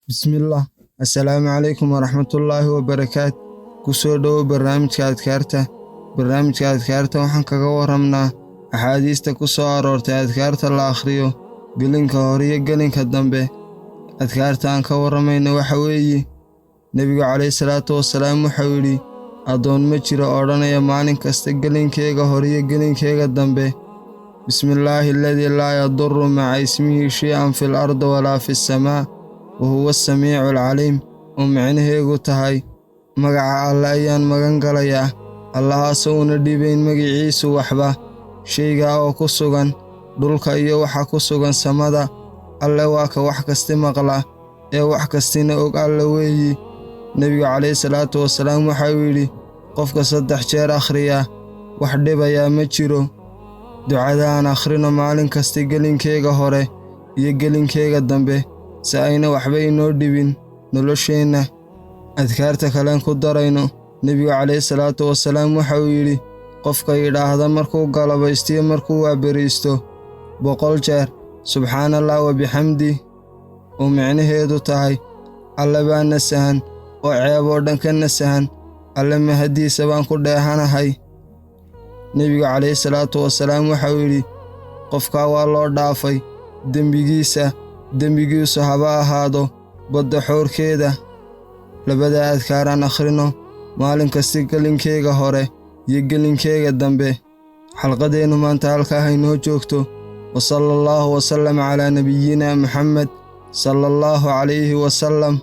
Bismillah. Assalaamu calaykum waraxmatullaahi wabarakaatu. Ku soo dhowow barnaamijka adkaarta. Barnaamijka adkaarta waxaan kaga warramnaa axaadiista ku soo aroortay adkaarta la akhriyo gelinka hore iyo gelinka dambe. Adkaarta aan ka warramayna waxa weeye Nebigu calayhi salaatu wasalaam wuxuu yidhi addoon ma jiro odhanaya maalin kasta gelinkeega hore iyo gelinkeega dambe bismillaahi alladii laa yadurru maca ismihi shay-an fil ardi walaa fis samaa wa huwa as-samiicu al-caliim, oo micnaheegu tahay magaca alle ayaan magan galayaa, allahaasoo una dhibayn magiciisu waxba, shaygaa oo ku sugan dhulka iyo waxa ku sugan samada. Alle waa ka wax kasti maqla ee wax kastina og alle weeyi. Nebigu calayhi salaatu wasalaam waxau yidhi qofka 3 jeer akhriya wax dhibayaa ma jiro. Ducada aan akhrino maalin kasta gelinkeega hore iyo gelinkeega dambe si ayna waxba inoo dhibin nolosheenna. Adkaarta kalen ku darayno Nebigu calayhi salaatu wasalaam waxau yidhi qofka yidhaahda markuu galabaystiyo markuu waaberiisto 100 jeer subxaanallah wa bixamdi, oo micnaheedu tahay alle baa nasahan oo ceeb oo dhan ka nasahan, alle mahadiisa baan ku dheehanahay. Nebigu calayhi salaatu wasalaam waxau yidhi qofkaa waa loo dhaafay dembigiisu haba ahaado badda xoorkeeda. Labada adkaaraan akhrino maalin kasta gelinkeega hore iyo gelinkeega dambe. Xalqadeennu maanta halkaa haynoo joogto. وصلى الله وسلم على نبينا محمد صلى الله عليه وسلم.